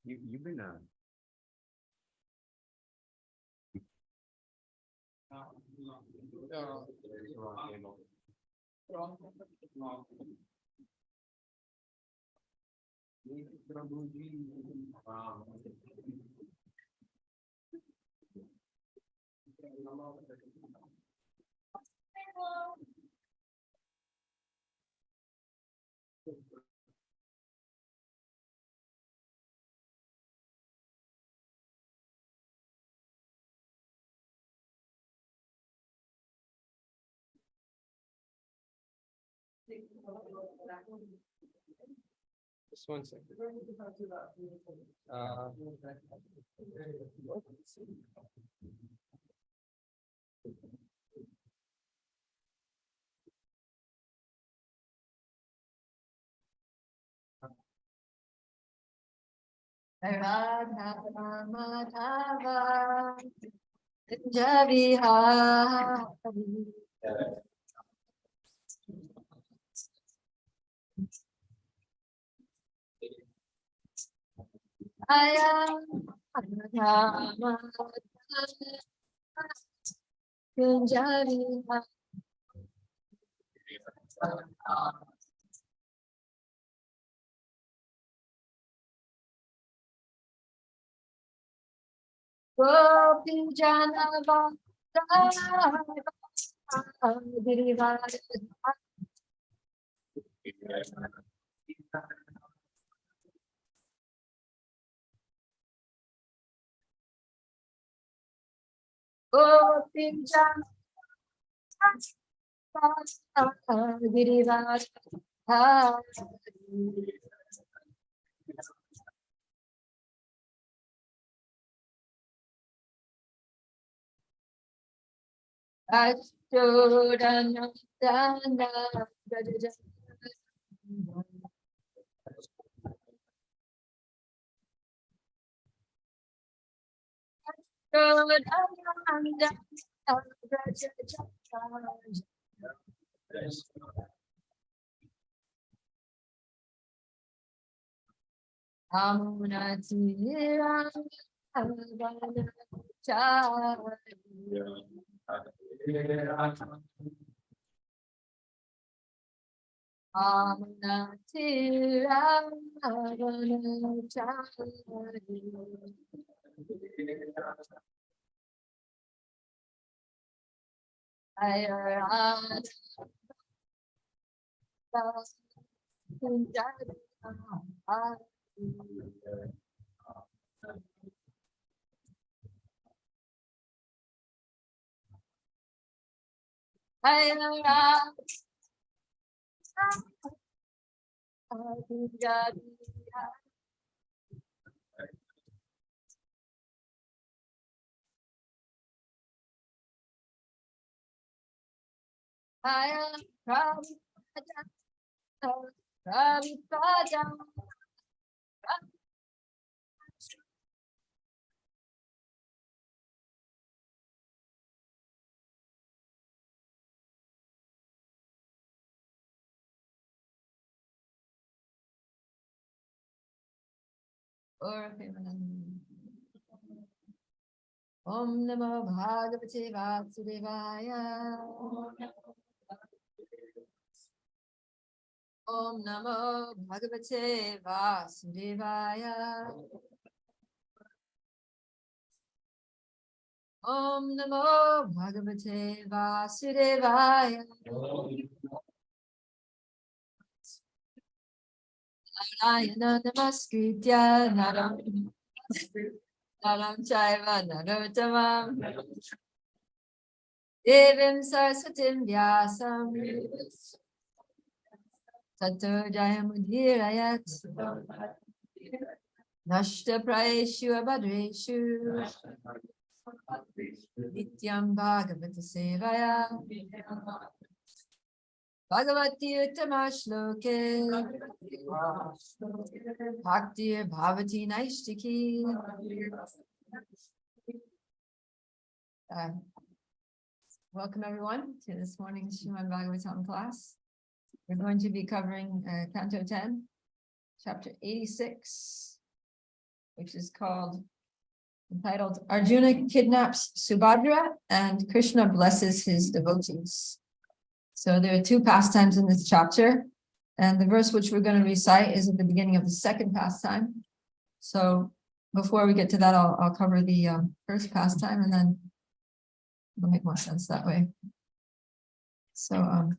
You've been just 1 second. Radha Madhava Javi Hari Ayam Radha Madhava Javi Hari Gopi Janava Gopi Janava Om Namo Bhagavate Vasudevaya. Om Namo Bhagavate Vasudevaya. Om Namo Bhagavate Vasudevaya. Narayana Namaskritya Naram Chaiva Narottamam Devim Saraswatim Vyasam Tato Jayamudhirayat Nashta Praeshu Abhadreshu Nityam Bhagavata Sevaya Bhagavati Uttama Shloke Bhakti Bhavati Naishtiki. Welcome everyone to this morning's Srimad Bhagavatam class. We're going to be covering Canto 10, Chapter 86, which is entitled Arjuna Kidnaps Subhadra and Krishna Blesses His Devotees. So there are two pastimes in this chapter, and the verse which we're going to recite is at the beginning of the second pastime. So before we get to that, I'll cover the first pastime, and then it'll make more sense that way. So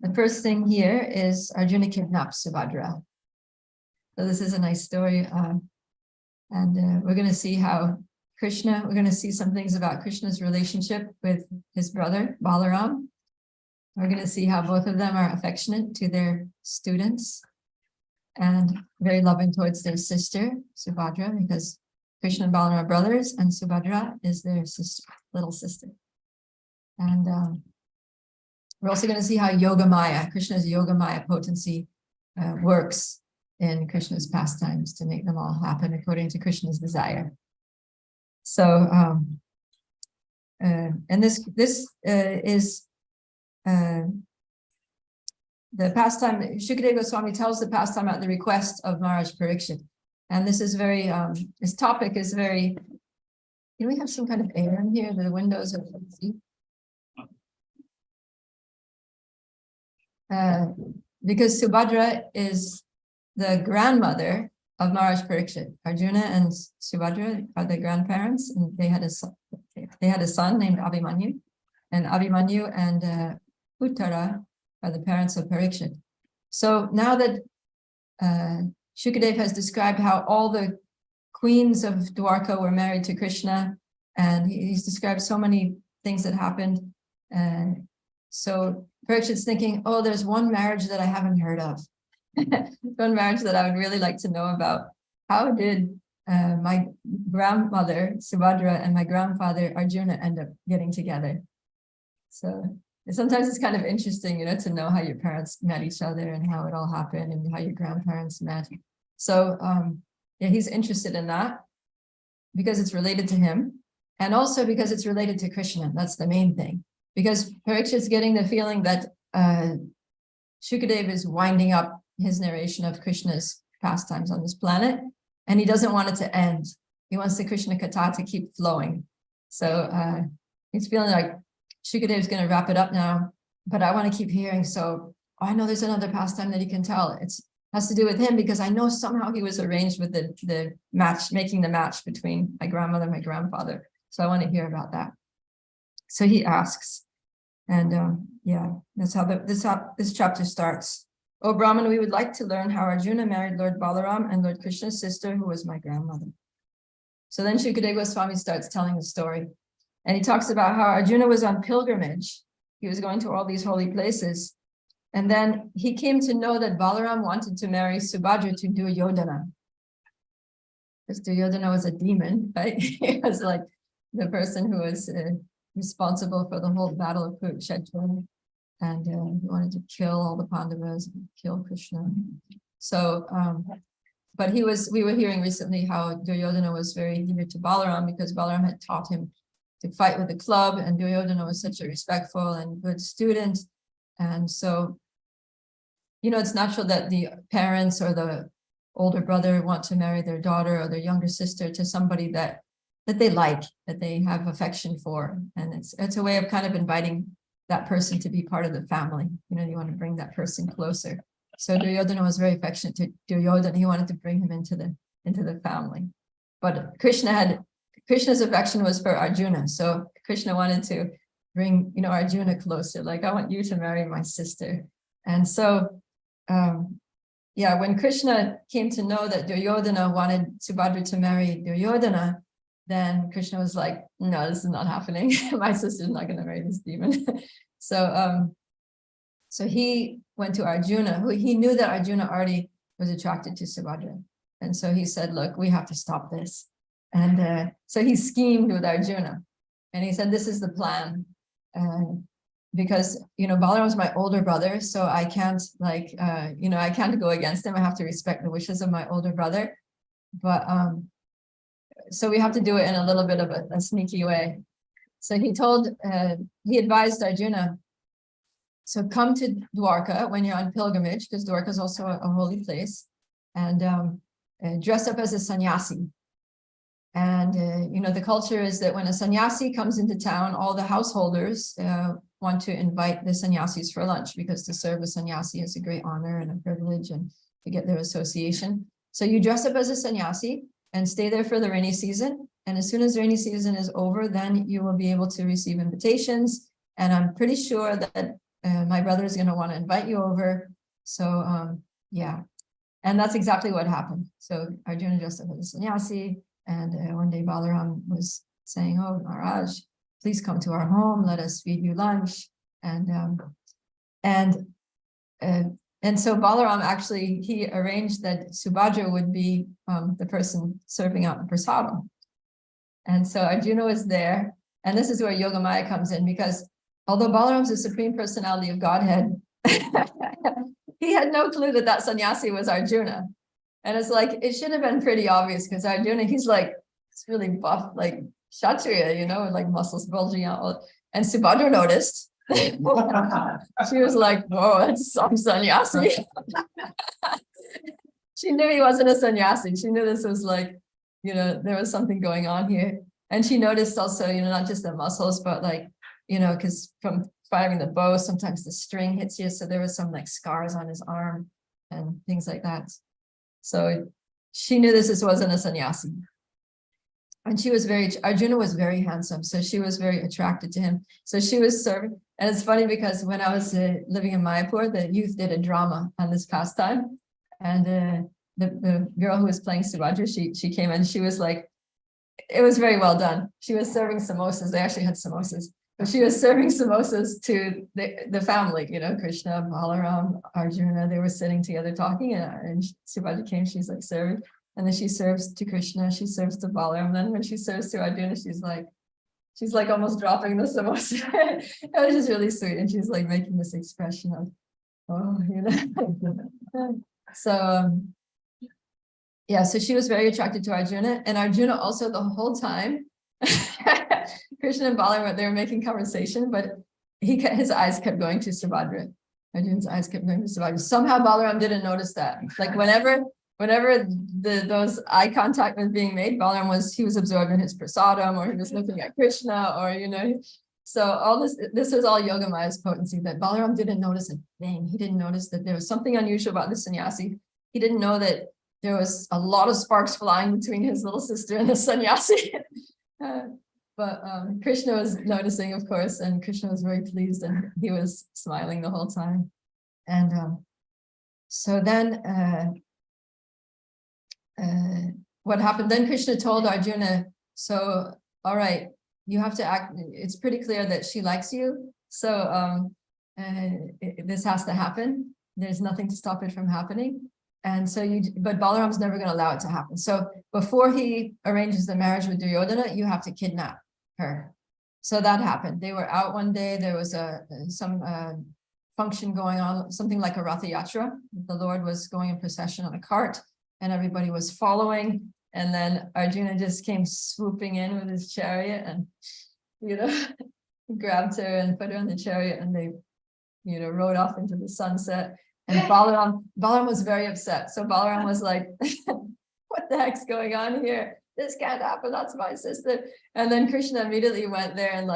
the first thing here is Arjuna kidnaps Subhadra. So this is a nice story, and we're going to see how Krishna, we're going to see some things about Krishna's relationship with his brother, Balaram. We're going to see how both of them are affectionate to their students and very loving towards their sister, Subhadra, because Krishna and Balaram are brothers, and Subhadra is their sister, little sister. And we're also going to see how Yogamaya, Krishna's Yogamaya potency works in Krishna's pastimes to make them all happen according to Krishna's desire. So, and this is the pastime. Shukadeva Goswami tells the pastime at the request of Maharaj Pariksit. And this is very, this topic is very, can we have some kind of air in here? The windows are empty. Because Subhadra is the grandmother of Maharaj Pariksit. Arjuna and Subhadra are the grandparents, and they had a son named Abhimanyu, and Abhimanyu and Uttara are the parents of Pariksit. So now that Shukadeva has described how all the queens of Dwarka were married to Krishna, and he's described so many things that happened, and so Parikshit's thinking, oh, there's one marriage that I haven't heard of. One marriage that I would really like to know about. How did my grandmother, Subhadra, and my grandfather, Arjuna, end up getting together? So sometimes it's kind of interesting, to know how your parents met each other and how it all happened and how your grandparents met. So yeah, he's interested in that because it's related to him, and also because it's related to Krishna. That's the main thing. Because Parikshit's getting the feeling that Shukadeva is winding up his narration of Krishna's pastimes on this planet, and he doesn't want it to end. He wants the Krishna Katha to keep flowing. So he's feeling like Shukadeva is going to wrap it up now, but I want to keep hearing. So I know there's another pastime that he can tell. It has to do with him because I know somehow he was arranged with the match, making the match between my grandmother and my grandfather. So I want to hear about that. So he asks, and yeah, that's how this chapter starts. O Brahman, we would like to learn how Arjuna married Lord Balaram and Lord Krishna's sister, who was my grandmother. So then Shukadeva Goswami starts telling the story. And he talks about how Arjuna was on pilgrimage. He was going to all these holy places. And then he came to know that Balaram wanted to marry Subhadra to Duryodhana. Because Duryodhana was a demon, right? He was like the person who was responsible for the whole battle of Kurukshetra. And he wanted to kill all the Pandavas and kill Krishna. So, but we were hearing recently how Duryodhana was very dear to Balaram because Balaram had taught him to fight with a club, and Duryodhana was such a respectful and good student. And so, it's natural that the parents or the older brother want to marry their daughter or their younger sister to somebody that they like, that they have affection for. And it's a way of kind of inviting that person to be part of the family. You want to bring that person closer. So Duryodhana was very affectionate to Duryodhana. He wanted to bring him into the family. But Krishna's affection was for Arjuna. So Krishna wanted to bring, Arjuna closer. Like, I want you to marry my sister. And so, yeah, when Krishna came to know that Duryodhana wanted Subhadra to marry Duryodhana, then Krishna was like, no, this is not happening. My sister's not going to marry this demon. So he went to Arjuna, who he knew that Arjuna already was attracted to Subhadra. And so he said, look, we have to stop this. And so he schemed with Arjuna. And he said, this is the plan. Because, Balaram was my older brother, so I can't I can't go against him. I have to respect the wishes of my older brother. But so we have to do it in a little bit of a sneaky way. So he advised Arjuna, so come to Dwarka when you're on pilgrimage, because Dwarka is also a holy place. And dress up as a sannyasi. And, the culture is that when a sannyasi comes into town, all the householders want to invite the sannyasis for lunch, because to serve a sannyasi is a great honor and a privilege, and to get their association. So you dress up as a sannyasi and stay there for the rainy season. And as soon as the rainy season is over, then you will be able to receive invitations. And I'm pretty sure that my brother is going to want to invite you over. So, yeah. And that's exactly what happened. So Arjuna dressed up as a sannyasi. And one day Balaram was saying, "Oh, Maharaj, please come to our home. Let us feed you lunch." And so Balaram actually, he arranged that Subhadra would be the person serving out the prasadam. And so Arjuna was there. And this is where Yogamaya comes in, because although Balaram's the Supreme Personality of Godhead, he had no clue that that sannyasi was Arjuna. And it's like, it should have been pretty obvious, because Arjuna, he's like, it's really buff, like Kshatriya, with like muscles bulging out. And Subhadra noticed. She was like, "Whoa, that's some sannyasi." She knew he wasn't a sannyasi. She knew this was like, there was something going on here. And she noticed also, not just the muscles, but like, because from firing the bow, sometimes the string hits you. So there was some like scars on his arm and things like that. So she knew this wasn't a sannyasi. And Arjuna was very handsome. So she was very attracted to him. So she was serving. And it's funny, because when I was living in Mayapur, the youth did a drama on this pastime. And the girl who was playing Subhadra, she came in, she was like, it was very well done. She was serving samosas. They actually had samosas. But she was serving samosas to the family, Krishna, Balaram, Arjuna. They were sitting together talking, and Subhadra came, she's like serving. And then she serves to Krishna, she serves to Balaram. And then when she serves to Arjuna, she's like almost dropping the samosa. It was just really sweet. And she's like making this expression of, oh, So, yeah, so she was very attracted to Arjuna. And Arjuna also the whole time, Krishna and Balaram, they were making conversation, but his eyes kept going to Subhadra. Arjuna's eyes kept going to Subhadra. Somehow Balaram didn't notice that. Like whenever those eye contact was being made, Balaram was absorbed in his prasadam, or he was looking at Krishna, or So all this was all Yogamaya's potency, that Balaram didn't notice a thing. He didn't notice that there was something unusual about the sannyasi. He didn't know that there was a lot of sparks flying between his little sister and the sannyasi. But Krishna was noticing, of course, and Krishna was very pleased, and he was smiling the whole time. And so then what happened? Then Krishna told Arjuna, so, all right, you have to act. It's pretty clear that she likes you. So this has to happen. There's nothing to stop it from happening. And so but Balaram's never going to allow it to happen. So before he arranges the marriage with Duryodhana, you have to kidnap her. So that happened. They were out one day. There was some function going on, something like a Ratha Yatra. The Lord was going in procession on a cart, and everybody was following. And then Arjuna just came swooping in with his chariot, and grabbed her and put her in the chariot, and they rode off into the sunset. And Balaram was very upset. So Balaram was like, what the heck's going on here? This can't happen. That's my sister. And then Krishna immediately went there and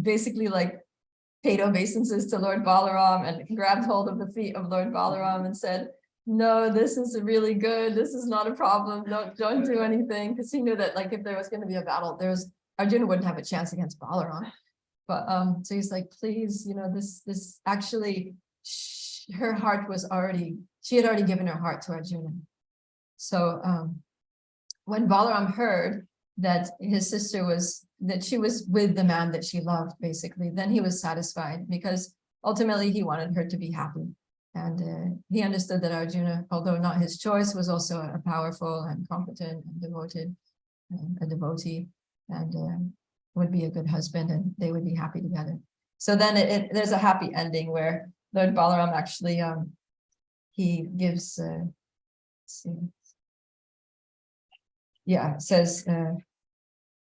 basically paid obeisances to Lord Balaram, and grabbed hold of the feet of Lord Balaram and said, no, this is really good. This is not a problem. Don't do anything. Because he knew that if there was going to be a battle, Arjuna wouldn't have a chance against Balaram. But so he's like, please, this actually, her heart was she had already given her heart to Arjuna. So when Balaram heard that his sister she was with the man that she loved, basically, then he was satisfied, because ultimately he wanted her to be happy. And he understood that Arjuna, although not his choice, was also a powerful and competent and devoted, a devotee, and would be a good husband, and they would be happy together. So then there's a happy ending where Lord Balaram actually, he gives, says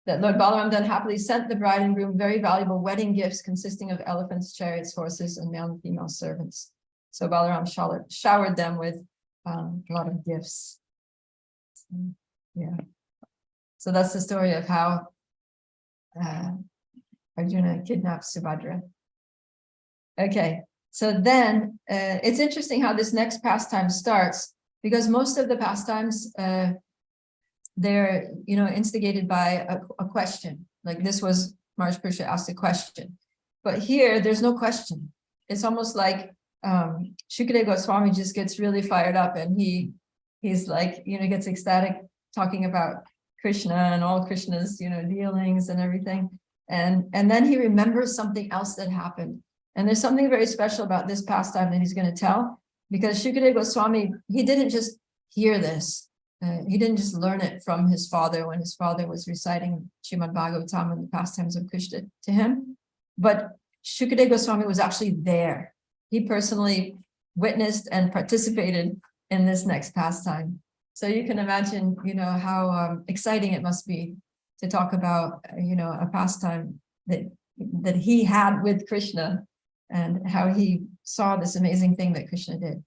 that Lord Balaram then happily sent the bride and groom very valuable wedding gifts consisting of elephants, chariots, horses, and male and female servants. So Balaram showered them with a lot of gifts. So, yeah. So that's the story of how Arjuna kidnaps Subhadra. Okay, so then it's interesting how this next pastime starts, because most of the pastimes they're instigated by a question. Like this was Maharaj Pursha asked a question, but here there's no question. It's almost like Shukadeva Goswami just gets really fired up, and he's like gets ecstatic talking about Krishna and all Krishna's dealings and everything, and then he remembers something else that happened. And there's something very special about this pastime that he's going to tell, because Shukadeva Goswami, he didn't just hear this. He didn't just learn it from his father when his father was reciting Srimad Bhagavatam and the pastimes of Krishna to him. But Shukadeva Goswami was actually there. He personally witnessed and participated in this next pastime. So you can imagine, how exciting it must be to talk about, a pastime that he had with Krishna, and how he saw this amazing thing that Krishna did.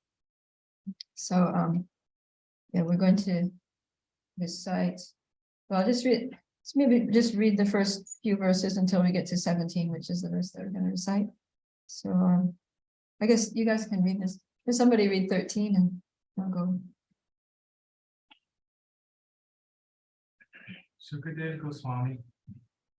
So, yeah, we're going to recite. Well, maybe just read the first few verses until we get to 17, which is the verse that we're going to recite. So, I guess you guys can read this. Can somebody read 13 and I'll go. Sukadev Goswami.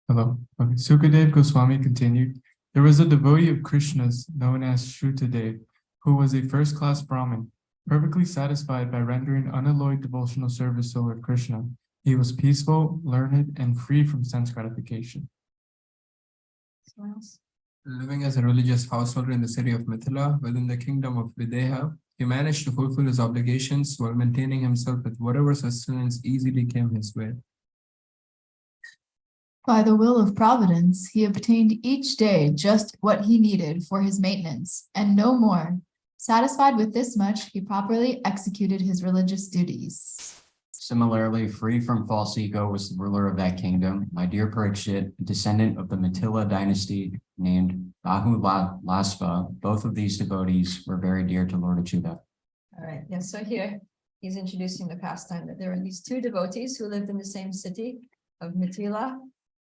Hello. Okay. Sukadev Goswami continued. There was a devotee of Krishna's known as Shrutadev, who was a first-class Brahmin, perfectly satisfied by rendering unalloyed devotional service to Lord Krishna. He was peaceful, learned, and free from sense gratification. Someone else? Living as a religious householder in the city of Mithila, within the kingdom of Videha, he managed to fulfill his obligations while maintaining himself with whatever sustenance easily came his way. By the will of Providence, he obtained each day just what he needed for his maintenance, and no more. Satisfied with this much, he properly executed his religious duties. Similarly, free from false ego was the ruler of that kingdom, my dear Pariksit, a descendant of the Mithila dynasty named Bahulasva. Both of these devotees were very dear to Lord Achyuta. All right, yeah, so here he's introducing the pastime that there were these two devotees who lived in the same city of Mithila.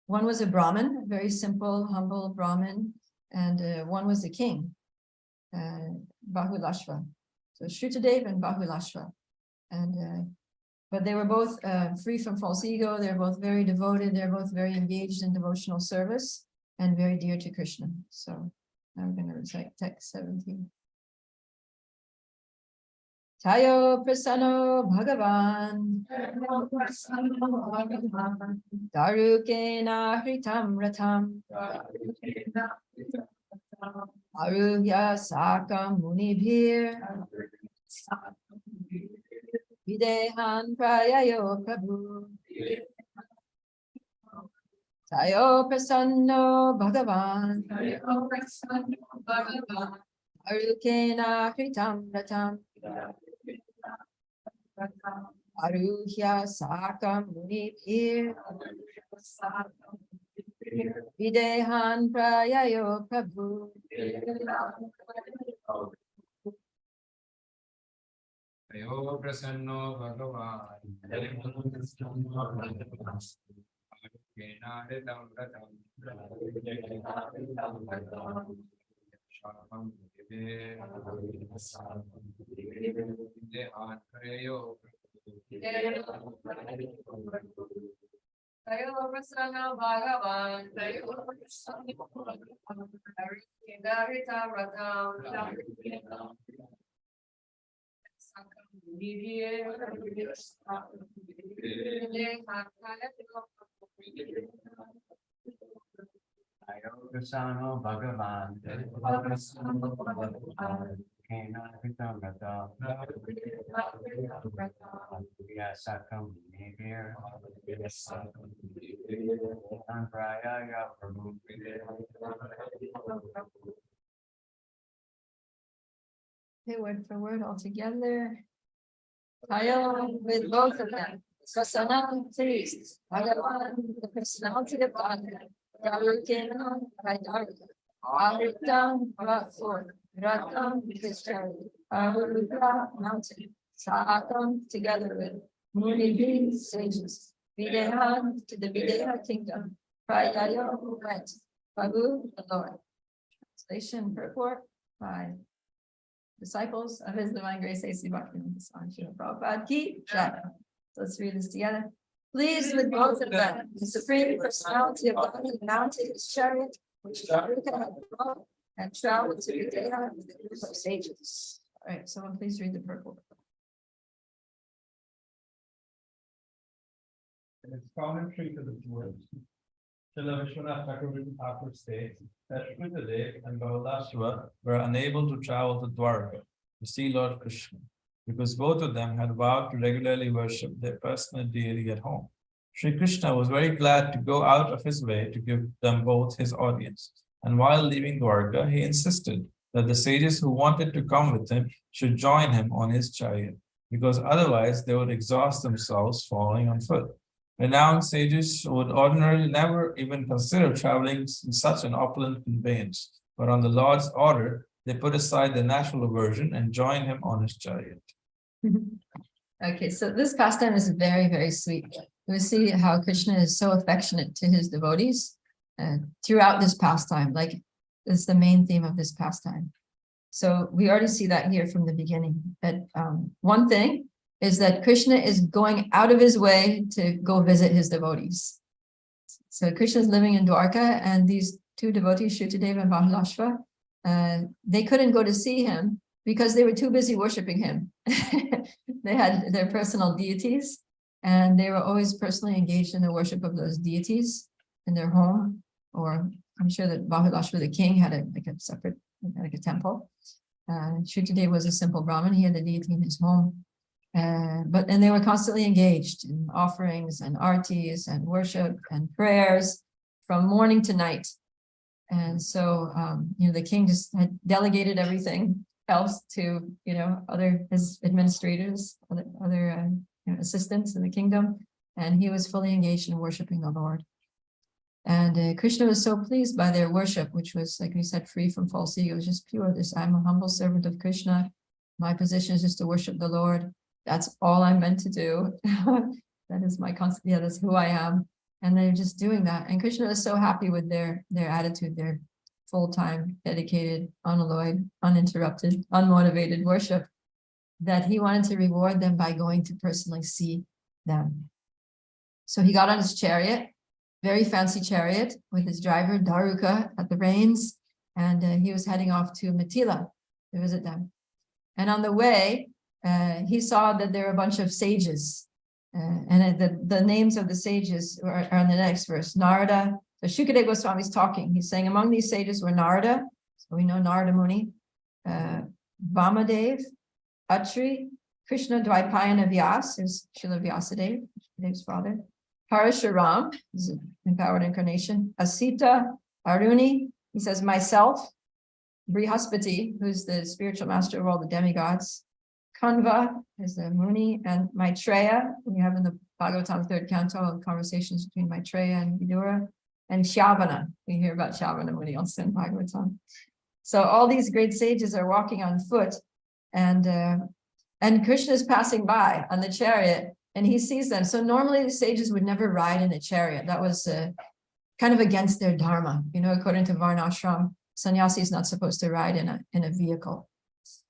One was a Brahmin, a very simple, humble Brahmin, and one was a king, Bahulashva. So Shrutadev and Bahulashva. And but they were both free from false ego. They're both very devoted. They're both very engaged in devotional service and very dear to Krishna. So now we're going to recite text 17. Tayo prasano bhagavan darukena hritam ratam aruhya sakam munibhir videhan prayayo prabhu. Tayo prasanno bhagavan darukena hritam ratam aruhya sakam munibhir videhan prayayo prabhu. Tayo prasanno Bhagavan. Tayo prasana Bhagavan, Tayo Ayogosano Bhagavan, Sakam Nivir, Praya Prabhu. Okay, word for word all together. Tayo with both of them. Prasanam, please. Bhagavan, the personality of God. Darukena, by Daruka. Aritam, brought forth. Ratam, his charity. Arudra, mountain. Sahakam together with Muni sages, Videhan to the Videha kingdom, Priya who went, Prabhu the Lord. Translation purport by disciples of His Divine Grace A.C. Bhaktivinoda Swami Prabhupada Ki Jai. Let's read this together. Pleased with both of them, the Supreme Personality of God had mounted His chariot, which Dharika had brought, and traveled to Videha with a group of sages. All right, someone please read the purport. In its commentary to the words, Srila Vishwanath Thakur states that Shrudadev and Bahulashva were unable to travel to Dwarka to see Lord Krishna because both of them had vowed to regularly worship their personal deity at home. Sri Krishna was very glad to go out of his way to give them both his audience, and while leaving Dwarka, he insisted that the sages who wanted to come with him should join him on his chariot, because otherwise they would exhaust themselves falling on foot. Renowned sages would ordinarily never even consider traveling in such an opulent conveyance, but on the Lord's order, they put aside their natural aversion and joined him on his chariot. Okay, so this pastime is very, very sweet. We see how Krishna is so affectionate to his devotees throughout this pastime, like it's the main theme of this pastime. So we already see that here from the beginning. That one thing is that Krishna is going out of his way to go visit his devotees. So Krishna is living in Dwarka, and these two devotees, Shrutadeva and Bahulashva, they couldn't go to see him because they were too busy worshiping him. They had their personal deities, and they were always personally engaged in the worship of those deities in their home, or I'm sure that Bahulashva, the king, had a separate, like a temple. Shrutadeva was a simple Brahmin. He had the deity in his home. And they were constantly engaged in offerings and artis and worship and prayers from morning to night. And so, the king just had delegated everything else to, his administrators, other assistants in the kingdom. And he was fully engaged in worshiping the Lord. And Krishna was so pleased by their worship, which was, like we said, free from false ego. It was just pure. I'm a humble servant of Krishna. My position is just to worship the Lord. That's all I'm meant to do. That is my constant, that's who I am. And they're just doing that. And Krishna is so happy with their attitude, their full-time, dedicated, unalloyed, uninterrupted, unmotivated worship, that he wanted to reward them by going to personally see them. So he got on his chariot, very fancy chariot, with his driver, Daruka, at the reins, and he was heading off to Mithila to visit them. And on the way, he saw that there were a bunch of sages, and the names of the sages are on the next verse. Narada, so Shukadeva Goswami is talking. He's saying among these sages were Narada, so we know Narada Muni, Vamadev, Atri, Krishna Dvaipayana Vyas, is Srila Vyasadeva, Shukadeva's father, Parashuram, is an empowered incarnation, Asita, Aruni, he says myself, Brihaspati, who's the spiritual master of all the demigods, Kanva is the Muni, and Maitreya, we have in the Bhagavatam 3rd canto conversations between Maitreya and Vidura, and Shavana. We hear about Shavana Muni also in Bhagavatam. So all these great sages are walking on foot, and Krishna is passing by on the chariot, and he sees them. So normally the sages would never ride in a chariot. That was kind of against their dharma. According to Varnashram, sannyasi is not supposed to ride in a vehicle.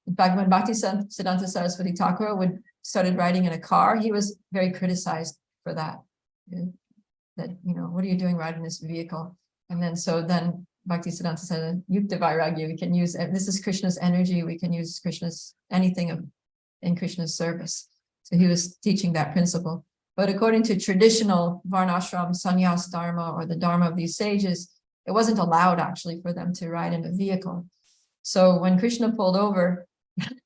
In fact, when Bhaktisiddhanta Saraswati Thakur started riding in a car, he was very criticized for that. That, what are you doing riding this vehicle? And then Bhaktisiddhanta said, Yukta Vairagya, we can use, this is Krishna's energy, we can use anything in Krishna's service. So he was teaching that principle. But according to traditional Varnashram sannyas dharma, or the dharma of these sages, it wasn't allowed actually for them to ride in a vehicle. So when Krishna pulled over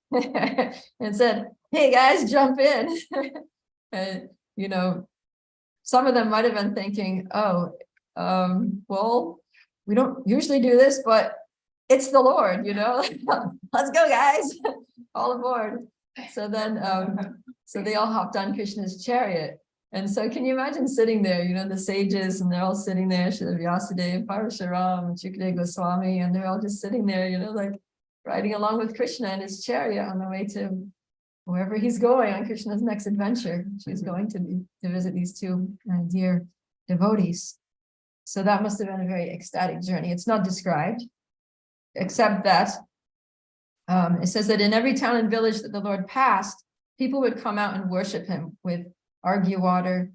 and said, hey guys, jump in, and, some of them might have been thinking, well, we don't usually do this, but it's the Lord, let's go guys, all aboard. So then, so they all hopped on Krishna's chariot. And so can you imagine sitting there, the sages, and they're all sitting there, Srila Vyasadeva, Parashuram, Shukadeva Goswami, and they're all just sitting there, like riding along with Krishna in his chariot on the way to wherever he's going on Krishna's next adventure, she's going to visit these two dear devotees. So that must have been a very ecstatic journey. It's not described, except that it says that in every town and village that the Lord passed, people would come out and worship him with arghya water,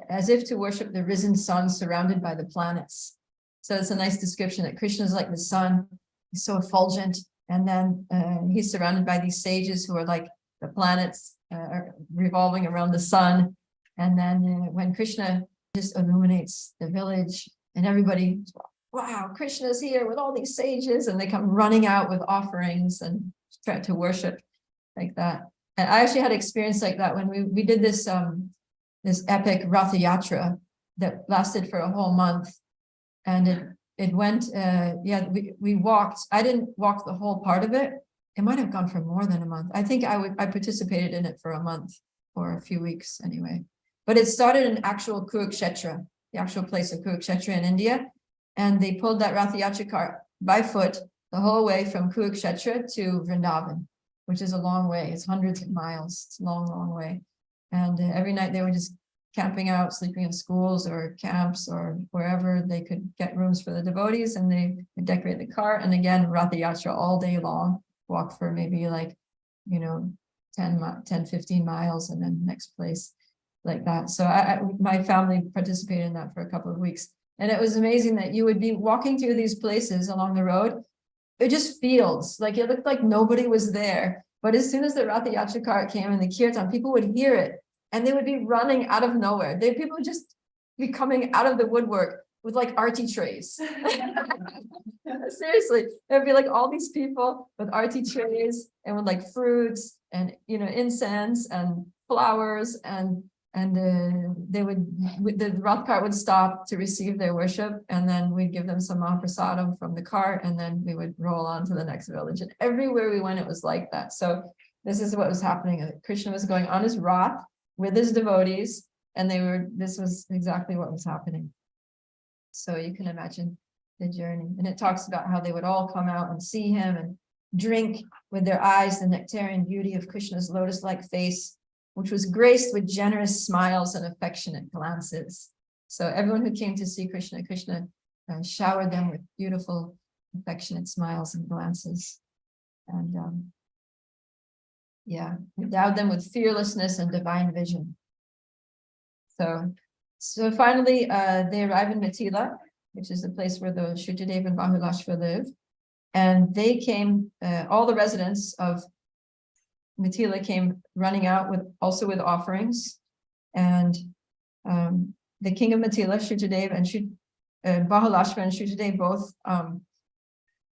as if to worship the risen sun surrounded by the planets. So it's a nice description that Krishna is like the sun, he's so effulgent, and then he's surrounded by these sages who are like the planets are revolving around the sun. And then when Krishna just illuminates the village and everybody, wow, Krishna's here with all these sages, and they come running out with offerings and try to worship like that. And I actually had experience like that when we did this this epic Ratha Yatra that lasted for a whole month. And it went, we walked. I didn't walk the whole part of it. It might have gone for more than a month. I think I participated in it for a month or a few weeks anyway. But it started in actual Kurukshetra, the actual place of Kurukshetra in India. And they pulled that Ratha Yatra cart by foot the whole way from Kurukshetra to Vrindavan, which is a long way. It's hundreds of miles. It's a long, long way. And every night they were just camping out, sleeping in schools or camps or wherever they could get rooms for the devotees, and they would decorate the cart. And again, Ratha Yatra all day long, walk for maybe like, 10, 15 miles, and then next place like that. So my family participated in that for a couple of weeks. And it was amazing that you would be walking through these places along the road. It just fields, like it looked like nobody was there. But as soon as the Ratha Yatra cart came in the kirtan, people would hear it and they would be running out of nowhere. People would just be coming out of the woodwork with like arti trays. Seriously, there'd be like all these people with arti trays and with like fruits and incense and flowers, and the Rath cart would stop to receive their worship, and then we'd give them some mahaprasadam from the cart, and then we would roll on to the next village. And everywhere we went, it was like that. So this is what was happening. Krishna was going on his Rath with his devotees, and this was exactly what was happening. So you can imagine the journey. And it talks about how they would all come out and see him and drink with their eyes the nectarian beauty of Krishna's lotus-like face, which was graced with generous smiles and affectionate glances. So everyone who came to see Krishna showered them with beautiful, affectionate smiles and glances. And endowed them with fearlessness and divine vision. So finally, they arrive in Mithila, which is the place where the Shrutadev and Bahulashva live. And they came, all the residents of Mithila came running out with offerings. And the king of Mithila, Shrutadev and Bahulashva and Shrutadev both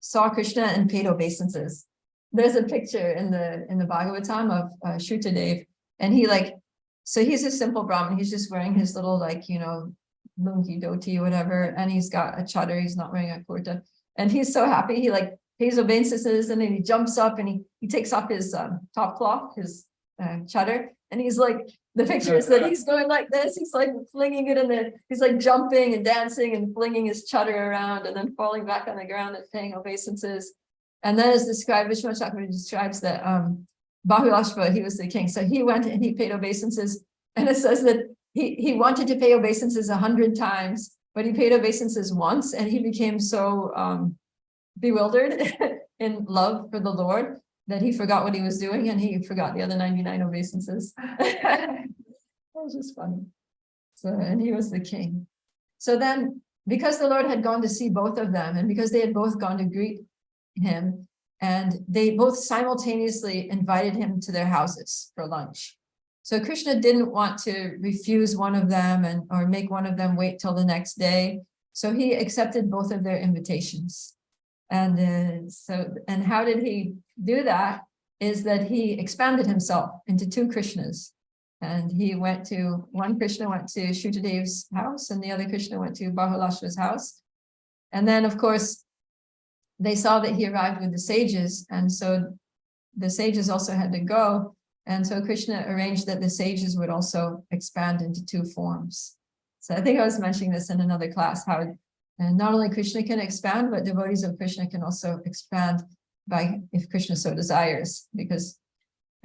saw Krishna and paid obeisances. There's a picture in the Bhagavatam of Shrutadev, and he's a simple Brahmin. He's just wearing his little lungi dhoti or whatever, and he's got a chadar. He's not wearing a kurta, and he's so happy. He pays obeisances, and then he jumps up and he takes off his top cloth, his chadar, and he's like, the picture is that he's going like this. He's like flinging it he's like jumping and dancing and flinging his chadar around, and then falling back on the ground and paying obeisances. And then as described, Vishwanath Chakravarti describes that Bahulashva, he was the king. So he went and he paid obeisances. And it says that he wanted to pay obeisances 100 times, but he paid obeisances once, and he became so bewildered in love for the Lord that he forgot what he was doing, and he forgot the other 99 obeisances. That was just funny. So, and he was the king. So then, because the Lord had gone to see both of them, and because they had both gone to greet him, and they both simultaneously invited him to their houses for lunch. So Krishna didn't want to refuse one of them or make one of them wait till the next day. So he accepted both of their invitations. And how did he do that? Is that he expanded himself into two Krishnas. And one Krishna went to Shrutadev's house, and the other Krishna went to Bahulashva's house. And then, of course, they saw that he arrived with the sages, and so the sages also had to go. And so Krishna arranged that the sages would also expand into two forms. So I think I was mentioning this in another class, how not only Krishna can expand, but devotees of Krishna can also expand if Krishna so desires, because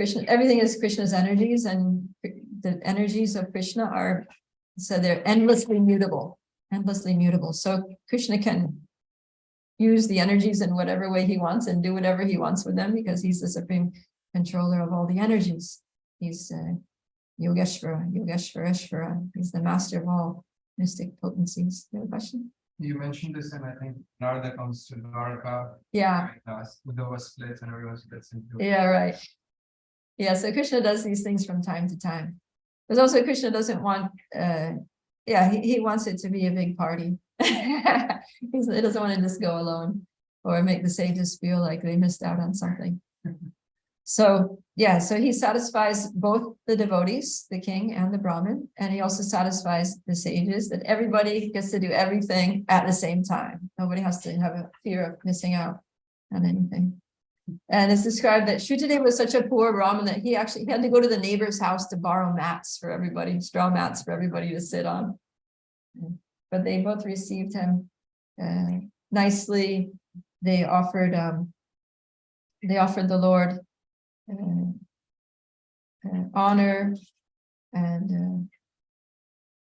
Krishna, everything is Krishna's energies, and the energies of Krishna are, so they're endlessly mutable. So Krishna can use the energies in whatever way he wants and do whatever he wants with them, because he's the supreme controller of all the energies. He's Yogeshwara. He's the master of all mystic potencies. You have a question? You mentioned this, and I think Narada comes to Dwarka. Yeah. Uddhava splits and everyone splits into. Yeah, right. Yeah, so Krishna does these things from time to time. There's also Krishna doesn't want, he wants it to be a big party. He doesn't want to just go alone or make the sages feel like they missed out on something. So he satisfies both the devotees, the king and the Brahmin, and he also satisfies the sages, that everybody gets to do everything at the same time. Nobody has to have a fear of missing out on anything. And it's described that Shrutadeva was such a poor Brahmin that he had to go to the neighbor's house to borrow mats for everybody, straw mats for everybody to sit on. But they both received him nicely. They offered the Lord honor and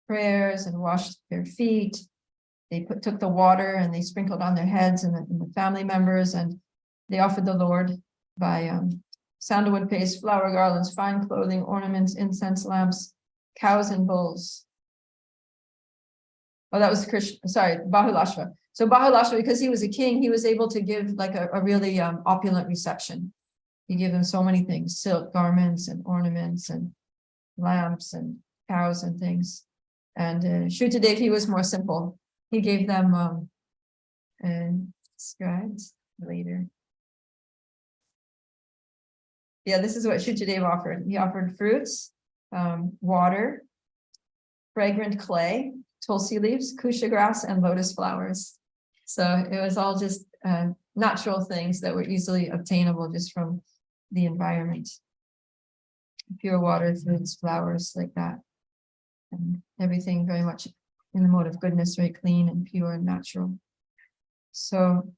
prayers, and washed their feet. They took the water and they sprinkled on their heads and the family members, and they offered the Lord by sandalwood paste, flower garlands, fine clothing, ornaments, incense lamps, cows and bulls. Oh, that was Krishna, sorry, Bahulashva. So Bahulashva, because he was a king, he was able to give like a really opulent reception. He gave them so many things, silk garments and ornaments and lamps and cows and things. And Shrutadeva, he was more simple. He gave them scribes later. Yeah, this is what Shrutadeva offered. He offered fruits, water, fragrant clay, tulsi leaves, kusha grass, and lotus flowers. So it was all just natural things that were easily obtainable just from the environment. Pure water, fruits, flowers, like that. And everything very much in the mode of goodness, very clean and pure and natural. So,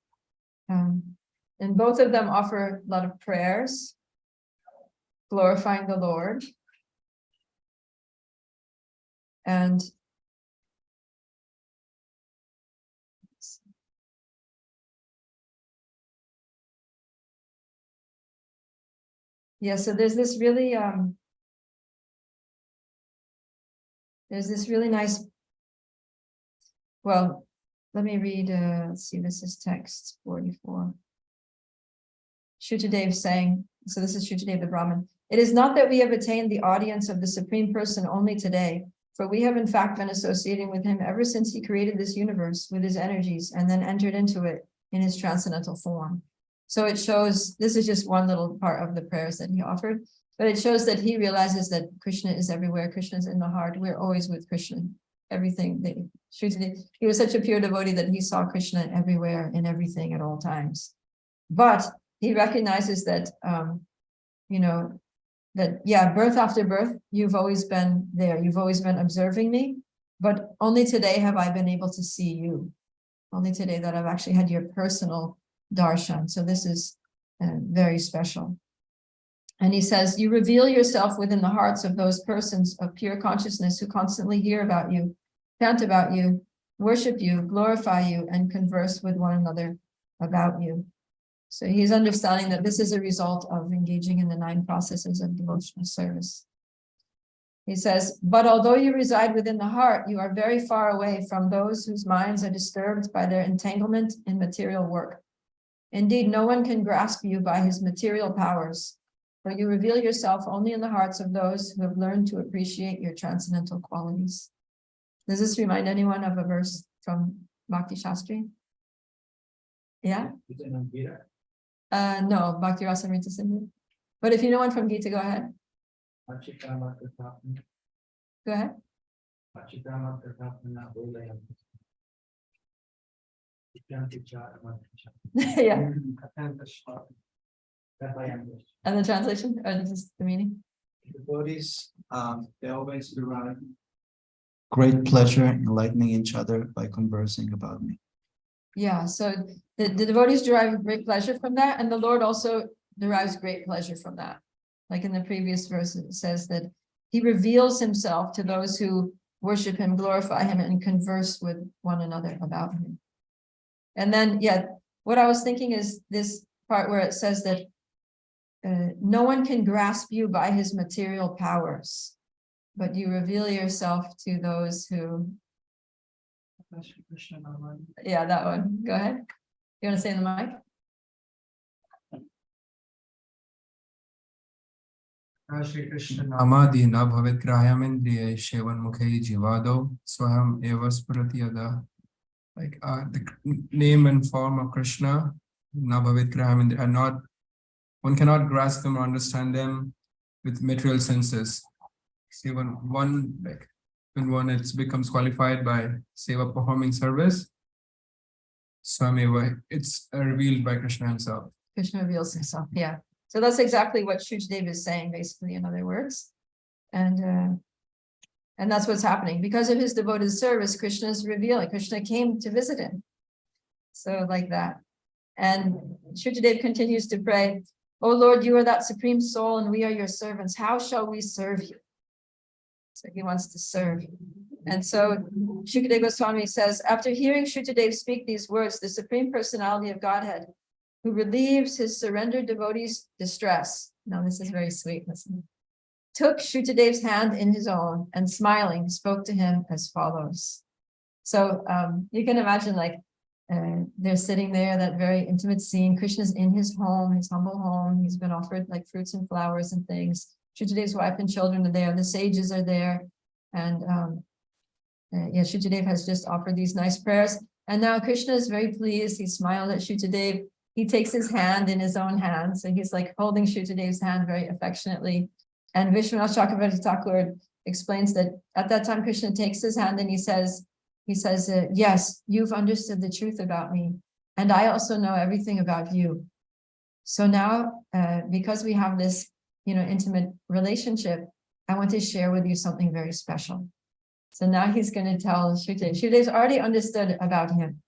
and both of them offer a lot of prayers, glorifying the Lord. And yeah, so there's this really nice, well, let me read, let's see, this is text 44. Shrutadeva saying, so this is Shrutadeva the Brahmin, "It is not that we have attained the audience of the Supreme Person only today, for we have in fact been associating with him ever since he created this universe with his energies and then entered into it in his transcendental form." So it shows, this is just one little part of the prayers that he offered, but it shows that he realizes that Krishna is everywhere. Krishna is in the heart. We're always with Krishna. Everything. He was such a pure devotee that he saw Krishna everywhere, in everything, at all times. But he recognizes that, birth after birth, you've always been there. You've always been observing me, but only today have I been able to see you. Only today that I've actually had your personal darshan. So this is very special. And he says, "You reveal yourself within the hearts of those persons of pure consciousness who constantly hear about you, chant about you, worship you, glorify you, and converse with one another about you." So he's understanding that this is a result of engaging in the 9 processes of devotional service. He says, "But although you reside within the heart, you are very far away from those whose minds are disturbed by their entanglement in material work. Indeed, no one can grasp you by his material powers, for you reveal yourself only in the hearts of those who have learned to appreciate your transcendental qualities." Does this remind anyone of a verse from Bhakti Shastri? Yeah? No, Bhakti Rasamrita Sindhu. But if you know one from Gita, go ahead. Go ahead. Yeah. And the translation, or this is the meaning? Devotees, they always derive great pleasure in enlightening each other by conversing about me. Yeah, so the devotees derive great pleasure from that, and the Lord also derives great pleasure from that. Like in the previous verse, it says that he reveals himself to those who worship him, glorify him, and converse with one another about him. And then, yeah, what I was thinking is this part where it says that no one can grasp you by his material powers, but you reveal yourself to those who. Yeah, that one. Go ahead. You want to say in the mic? Shri Krishna Namadi na bhavet grahyamindiye shevan mukhe jivado swaham eva spurati yada. Like the name and form of Krishna, na bhavet grahyamindiye, are not, one cannot grasp them or understand them with material senses. See, when one becomes qualified by seva performing service, swameva, it's revealed by Krishna himself. Krishna reveals himself, yeah. So that's exactly what Shruti is saying, basically, in other words. And that's what's happening. Because of his devoted service, Krishna is revealing. Krishna came to visit him. So like that. And Shruti continues to pray, "O Lord, you are that supreme soul and we are your servants. How shall we serve you?" So he wants to serve. And so Shukadeva Goswami says, after hearing Shruti speak these words, the Supreme Personality of Godhead, who relieves his surrendered devotees' distress. Now this is very sweet, listen. Took Shruti hand in his own and smiling spoke to him as follows. So you can imagine like they're sitting there, that very intimate scene. Krishna's in his home, his humble home. He's been offered like fruits and flowers and things. Shruti wife and children are there. The sages are there. And Shruti has just offered these nice prayers. And now Krishna is very pleased. He smiled at Shruti. He takes his hand in his own hand. So he's like holding Shruti hand very affectionately. And Vishwanath Chakravarti Thakur explains that at that time, Krishna takes his hand and he says, yes, you've understood the truth about me. And I also know everything about you. So now, because we have this, intimate relationship, I want to share with you something very special. So now he's going to tell Shruti. Shruti's already understood about him.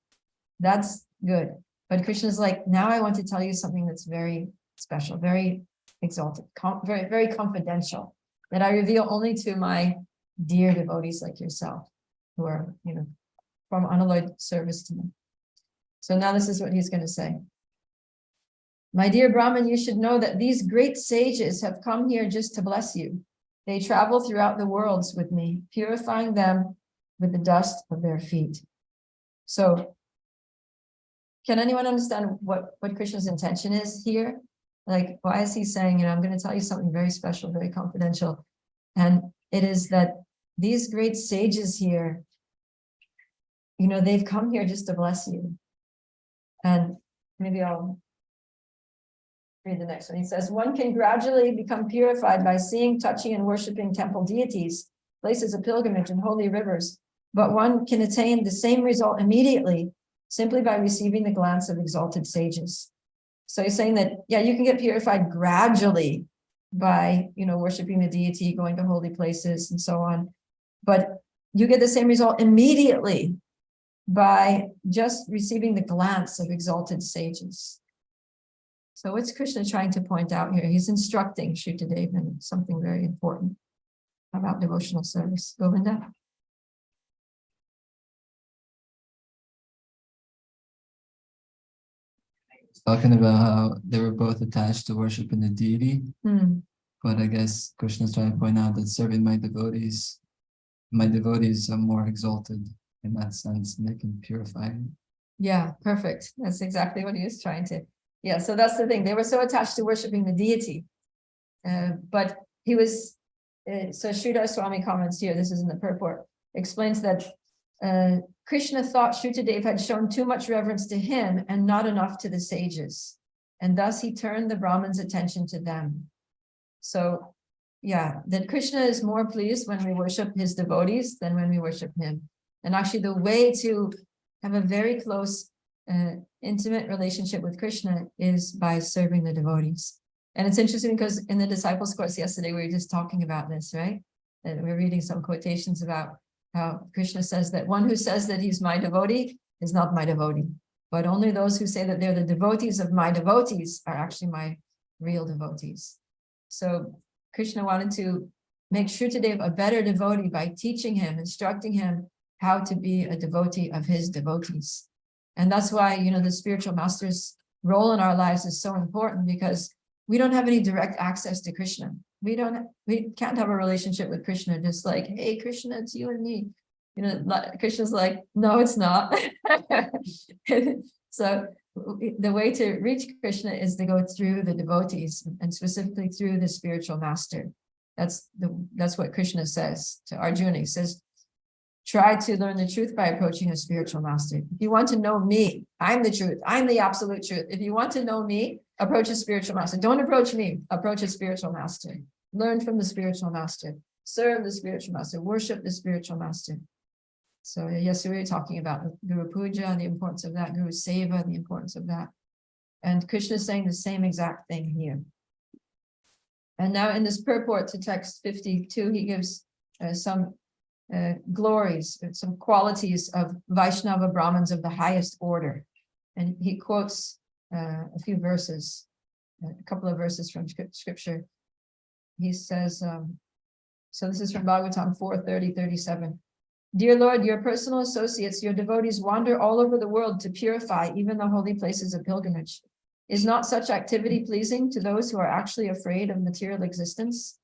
That's good. But Krishna's like, now I want to tell you something that's very special, very exalted, very, very confidential, that I reveal only to my dear devotees like yourself, who are, from unalloyed service to me. So now this is what he's going to say. My dear Brahman, you should know that these great sages have come here just to bless you. They travel throughout the worlds with me, purifying them with the dust of their feet. So can anyone understand what Krishna's intention is here? Like, why is he saying, I'm going to tell you something very special, very confidential. And it is that these great sages here, they've come here just to bless you. And maybe I'll read the next one. He says, one can gradually become purified by seeing, touching, and worshiping temple deities, places of pilgrimage, and holy rivers. But one can attain the same result immediately, simply by receiving the glance of exalted sages. So he's saying that, you can get purified gradually by, worshiping the deity, going to holy places, and so on. But you get the same result immediately by just receiving the glance of exalted sages. So what's Krishna trying to point out here? He's instructing Shruti in something very important about devotional service. Govinda? Talking about how they were both attached to worshiping the deity. But I guess Krishna's trying to point out that serving my devotees are more exalted in that sense, and they can purify me. Yeah, perfect. That's exactly what he was trying to. Yeah, so that's the thing. They were so attached to worshiping the deity. But he was, so Sridhar Swami comments here, this is in the purport, explains that Krishna thought Shruti had shown too much reverence to him and not enough to the sages. And thus he turned the Brahman's attention to them. So, that Krishna is more pleased when we worship his devotees than when we worship him. And actually the way to have a very close, intimate relationship with Krishna is by serving the devotees. And it's interesting because in the disciples course yesterday, we were just talking about this, right? And we're reading some quotations about how Krishna says that one who says that he's my devotee is not my devotee, but only those who say that they're the devotees of my devotees are actually my real devotees. So Krishna wanted to make Shrutadev a better devotee by teaching him, instructing him how to be a devotee of his devotees. And that's why, the spiritual master's role in our lives is so important, because we don't have any direct access to Krishna. We can't have a relationship with Krishna just like, hey, Krishna, it's you and me. Krishna's like, no, it's not. So the way to reach Krishna is to go through the devotees, and specifically through the spiritual master. That's what Krishna says to Arjuna. He says, try to learn the truth by approaching a spiritual master. If you want to know me, I'm the truth. I'm the absolute truth. If you want to know me, approach a spiritual master. Don't approach me, approach a spiritual master. Learn from the spiritual master. Serve the spiritual master. Worship the spiritual master. So yesterday we were talking about Guru Puja and the importance of that, Guru Seva and the importance of that. And Krishna is saying the same exact thing here. And now in this purport to text 52, he gives some glories, some qualities of Vaishnava Brahmins of the highest order. And he quotes a few verses, a couple of verses from scripture. He says, so this is from Bhagavatam 4:30-37. Dear Lord, your personal associates, your devotees wander all over the world to purify even the holy places of pilgrimage. Is not such activity pleasing to those who are actually afraid of material existence?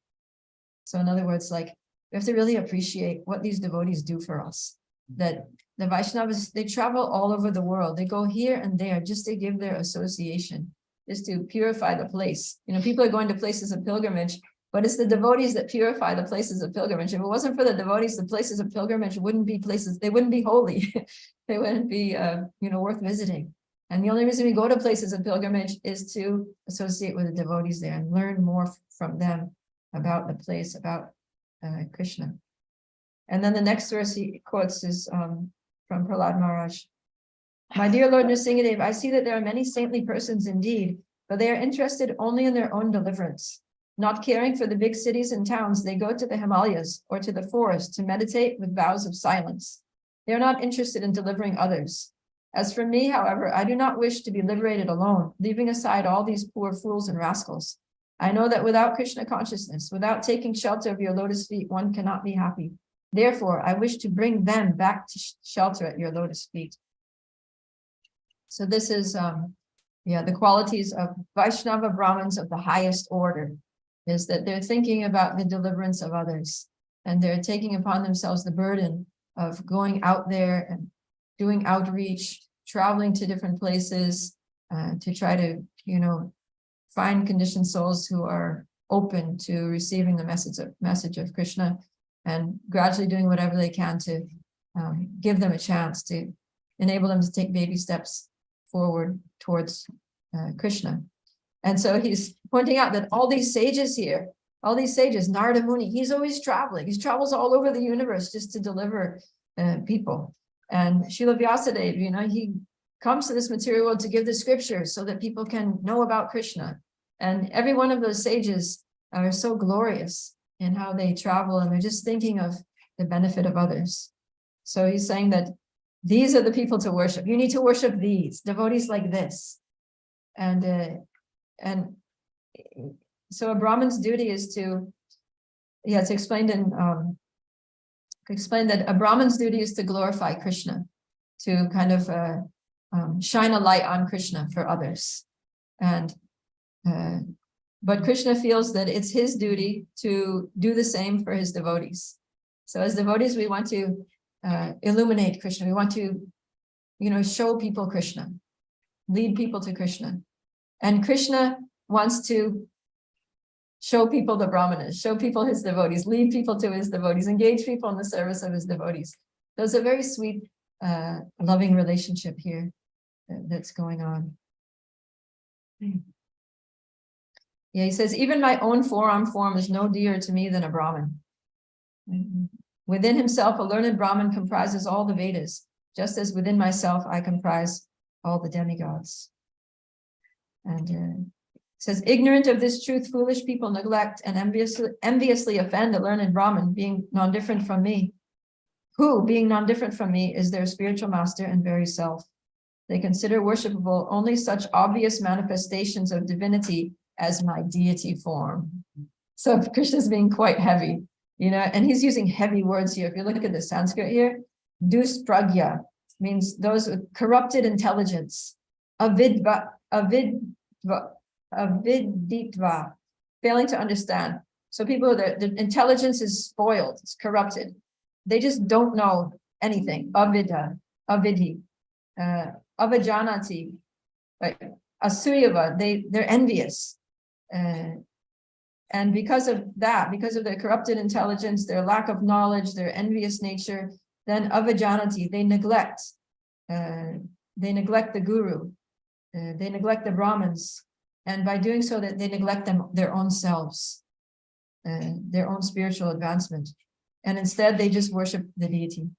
So in other words, like, we have to really appreciate what these devotees do for us. That the Vaishnavas, they travel all over the world. They go here and there just to give their association, just to purify the place. People are going to places of pilgrimage, but it's the devotees that purify the places of pilgrimage. If it wasn't for the devotees, the places of pilgrimage wouldn't be places, they wouldn't be holy. They wouldn't be, worth visiting. And the only reason we go to places of pilgrimage is to associate with the devotees there and learn more from them about the place, about Krishna. And then the next verse he quotes is from Prahlad Maharaj. My dear Lord Nrsingadev, I see that there are many saintly persons indeed, but they are interested only in their own deliverance. Not caring for the big cities and towns, they go to the Himalayas or to the forest to meditate with vows of silence. They are not interested in delivering others. As for me, however, I do not wish to be liberated alone, leaving aside all these poor fools and rascals. I know that without Krishna consciousness, without taking shelter of your lotus feet, one cannot be happy. Therefore, I wish to bring them back to shelter at your lotus feet. So this is, the qualities of Vaishnava Brahmins of the highest order, is that they're thinking about the deliverance of others, and they're taking upon themselves the burden of going out there and doing outreach, traveling to different places to try to, find conditioned souls who are open to receiving the message of Krishna, and gradually doing whatever they can to give them a chance, to enable them to take baby steps forward towards Krishna. And so he's pointing out that all these sages here, Narada Muni, he's always traveling. He travels all over the universe just to deliver people. And Srila Vyasadeva, he comes to this material world to give the scriptures so that people can know about Krishna. And every one of those sages are so glorious in how they travel, and they're just thinking of the benefit of others. So he's saying that these are the people to worship. You need to worship these devotees like this. And so a Brahmin's duty is to, it's explained that a Brahmin's duty is to glorify Krishna, to kind of shine a light on Krishna for others. And but Krishna feels that it's his duty to do the same for his devotees. So as devotees, we want to illuminate Krishna. We want to, show people Krishna, lead people to Krishna. And Krishna wants to show people the Brahmanas, show people his devotees, lead people to his devotees, engage people in the service of his devotees. So it's a very sweet, loving relationship here that's going on. Yeah, he says, even my own forearm form is no dearer to me than a Brahmin. Within himself, a learned Brahmin comprises all the Vedas, just as within myself, I comprise all the demigods. And it says, ignorant of this truth, foolish people neglect and enviously offend a learned Brahmin, being non-different from me, who, being non-different from me, is their spiritual master and very self. They consider worshipable only such obvious manifestations of divinity as my deity form. So Krishna's being quite heavy, and he's using heavy words here. If you look at the Sanskrit here, duspragya means those with corrupted intelligence, aviditva, failing to understand. So people, their intelligence is spoiled, it's corrupted. They just don't know anything. Avidhi, avajanati, right? Asuyava, they're envious. And because of that, because of their corrupted intelligence, their lack of knowledge, their envious nature, then avajanati, they neglect the guru, they neglect the Brahmins, and by doing so, that they neglect their own selves, their own spiritual advancement, and instead they just worship the deity.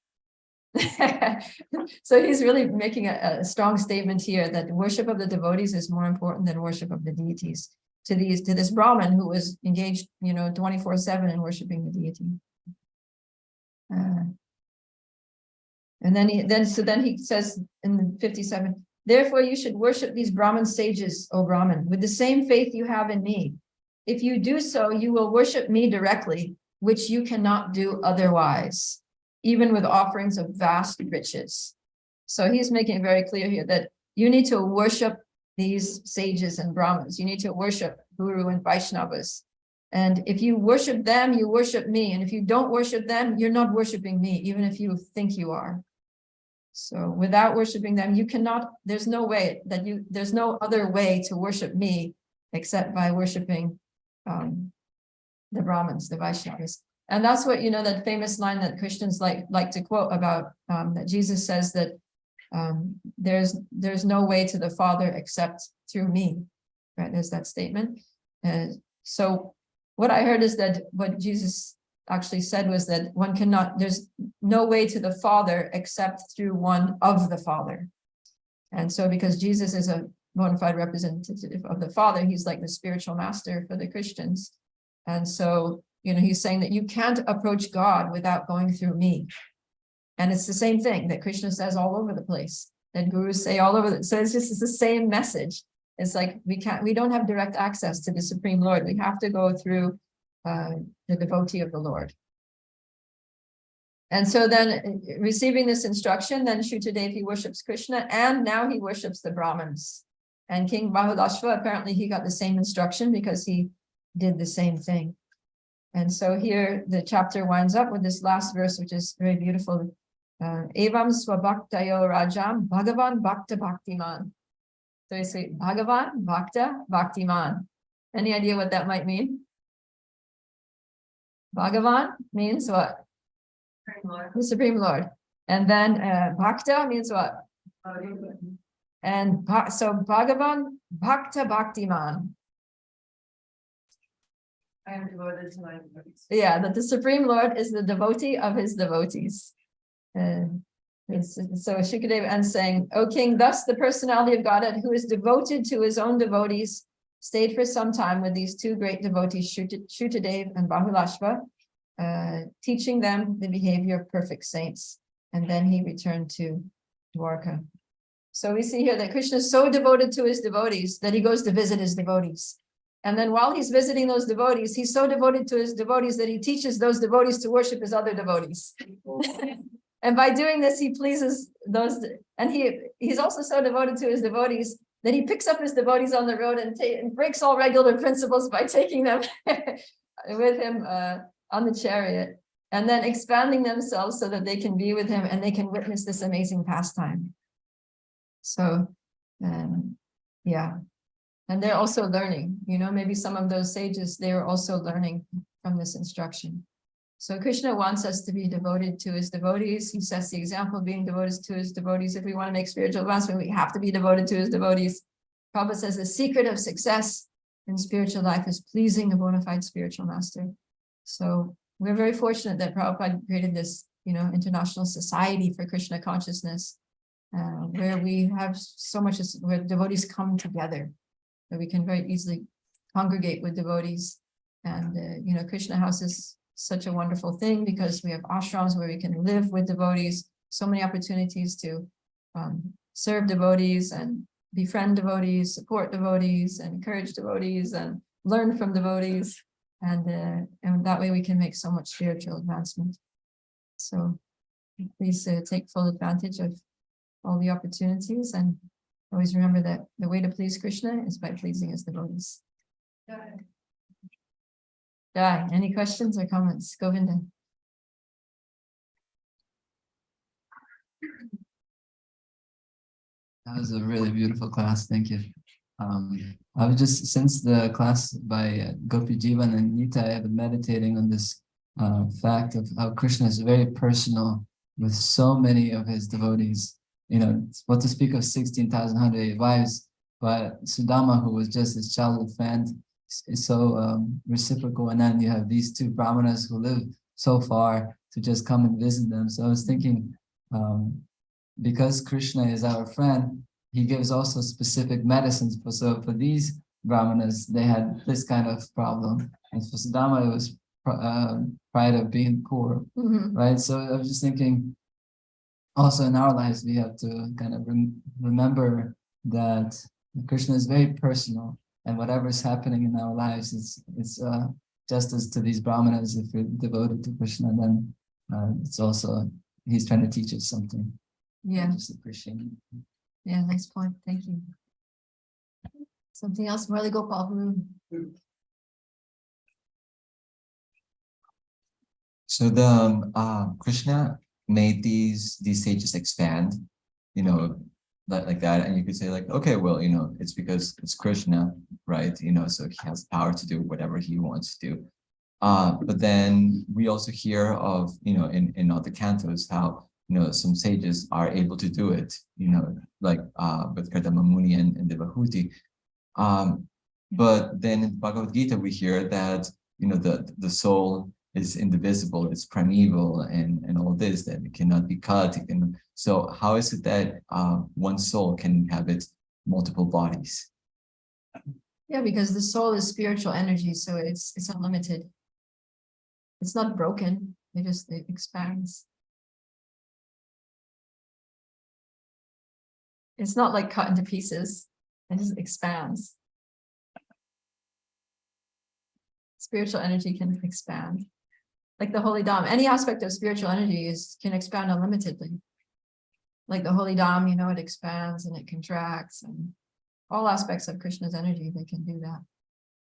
So he's really making a strong statement here that worship of the devotees is more important than worship of the deities to this Brahmin who was engaged 24/7 in worshiping the deity. And then he says in 57, therefore you should worship these Brahmin sages, O Brahmin, with the same faith you have in me. If you do so, you will worship me directly, which you cannot do otherwise, even with offerings of vast riches. So he's making it very clear here that you need to worship these sages and Brahmins. You need to worship Guru and Vaishnavas. And if you worship them, you worship me. And if you don't worship them, you're not worshiping me, even if you think you are. So without worshiping them, you cannot, there's no other way to worship me except by worshiping the Brahmins, the Vaishnavas. And that's what, that famous line that Christians like to quote about that Jesus says that there's no way to the Father except through me, right? There's that statement. So what I heard is that what Jesus actually said was that there's no way to the Father except through one of the Father. And so because Jesus is a bona fide representative of the Father, he's like the spiritual master for the Christians. And so, he's saying that you can't approach God without going through me. And it's the same thing that Krishna says all over the place, that gurus say all over. So it's the same message. It's like we don't have direct access to the Supreme Lord. We have to go through the devotee of the Lord. And so then receiving this instruction, then Shrutadev, he worships Krishna, and now he worships the Brahmins. And King Bahudashva, apparently he got the same instruction because he did the same thing. And so here the chapter winds up with this last verse, which is very beautiful. Evam swabhaktayo rajam bhagavan bhakta bhaktiman. So you say Bhagavan bhakta bhaktiman. Any idea what that might mean? Bhagavan means what? The Supreme Lord. And then bhakta means what? And so Bhagavan bhakta bhaktiman. I am devoted to my devotees. Yeah, that the Supreme Lord is the devotee of his devotees. So Shukadev ends saying, O king, thus the personality of Godhead, who is devoted to his own devotees, stayed for some time with these two great devotees, Shrutadev and Bahulashva, teaching them the behavior of perfect saints. And then he returned to Dwarka. So we see here that Krishna is so devoted to his devotees that he goes to visit his devotees. And then while he's visiting those devotees, he's so devoted to his devotees that he teaches those devotees to worship his other devotees. And by doing this, he pleases those. And he's also so devoted to his devotees that he picks up his devotees on the road and breaks all regular principles by taking them with him on the chariot, and then expanding themselves so that they can be with him and they can witness this amazing pastime. So, yeah. And they're also learning, maybe some of those sages, they were also learning from this instruction. So Krishna wants us to be devoted to his devotees. He sets the example of being devoted to his devotees. If we want to make spiritual advancement, we have to be devoted to his devotees. Prabhupada says the secret of success in spiritual life is pleasing a bona fide spiritual master. So we're very fortunate that Prabhupada created this, international society for Krishna consciousness, where we have so much, where devotees come together, that we can very easily congregate with devotees. And, Krishna House is such a wonderful thing because we have ashrams where we can live with devotees, so many opportunities to serve devotees and befriend devotees, support devotees, and encourage devotees, and learn from devotees. And that way we can make so much spiritual advancement. So please take full advantage of all the opportunities, and always remember that the way to please Krishna is by pleasing his devotees. Jai, any questions or comments? Govinda. That was a really beautiful class. Thank you. I was just, since the class by Gopi Jivan and Nita, I have been meditating on this fact of how Krishna is very personal with so many of his devotees. You know, what to speak of 16,108 wives, but Sudama, who was just his childhood friend, is so reciprocal. And then you have these two brahmanas who live so far to just come and visit them. So I was thinking, because Krishna is our friend, he gives also specific medicines. So for these brahmanas, they had this kind of problem. And for Sudama, it was pride of being poor, right? So I was just thinking, also in our lives, we have to kind of remember that Krishna is very personal, and whatever is happening in our lives, it's just as to these brahmanas. If we're devoted to Krishna, then it's also, he's trying to teach us something. Yeah. Just appreciate it. Yeah, nice point. Thank you. Something else, Murli Gopal. So the Krishna made these sages expand, you know, like that, and you could say like, okay, well, you know, it's because it's Krishna, right? You know, so he has power to do whatever he wants to do. But then we also hear of, you know, in all the cantos how, you know, some sages are able to do it, you know, like with Kardama Muni and Devahuti. But then in Bhagavad Gita we hear that, you know, the soul is indivisible, it's primeval, and all this, that it cannot be cut. So how is it that one soul can inhabit multiple bodies? Yeah, because the soul is spiritual energy, so it's unlimited. It's not broken, it expands. It's not like cut into pieces, it just expands. Spiritual energy can expand. Like the holy Dham, any aspect of spiritual energy can expand unlimitedly. Like the holy Dham, you know, it expands and it contracts, and all aspects of Krishna's energy, they can do that.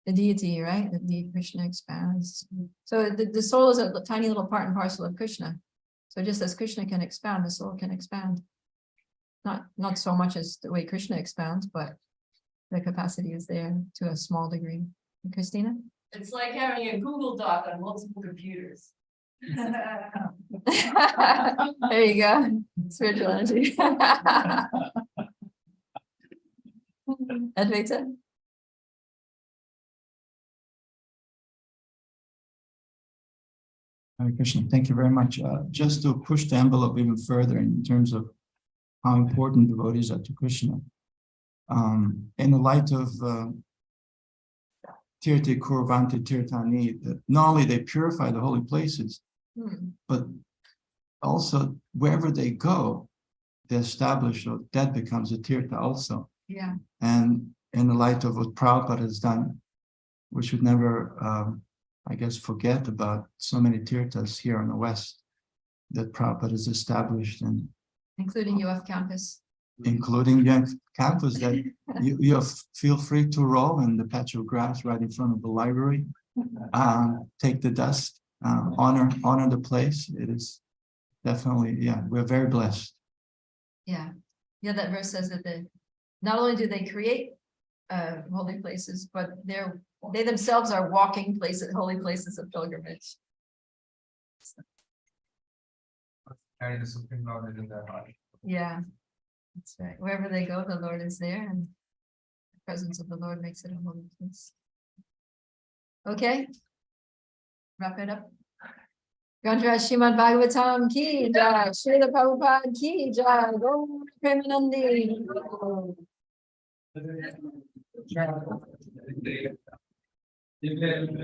The deity, right? The deity Krishna expands. So the soul is a tiny little part and parcel of Krishna. So just as Krishna can expand, the soul can expand. Not so much as the way Krishna expands, but the capacity is there to a small degree. Christina? It's like having a Google Doc on multiple computers. There you go. Spiritual energy. Advaita? Hare Krishna, thank you very much. Just to push the envelope even further in terms of how important devotees are to Krishna. In the light of Tirti Kurvanti Tirtani, that not only they purify the holy places, but also wherever they go, they establish, so that becomes a Tirtha also. Yeah. And in the light of what Prabhupada has done, we should never, I guess, forget about so many Tirthas here in the West that Prabhupada has established, and Including UF campus. including young campus that you feel free to roll in the patch of grass right in front of the library, take the dust, honor the place. It is definitely, yeah, we're very blessed. Yeah. Yeah, that verse says that not only do they create holy places, but they themselves are walking places, holy places of pilgrimage. Carry the Supreme Lord in their heart. Yeah, that's right. Wherever they go, the Lord is there, and the presence of the Lord makes it a holy place. Okay, wrap it up. Gandhra Srimad Bhagavatam ki jai, Srila Prabhupada ki jai, Gaur Premanandi.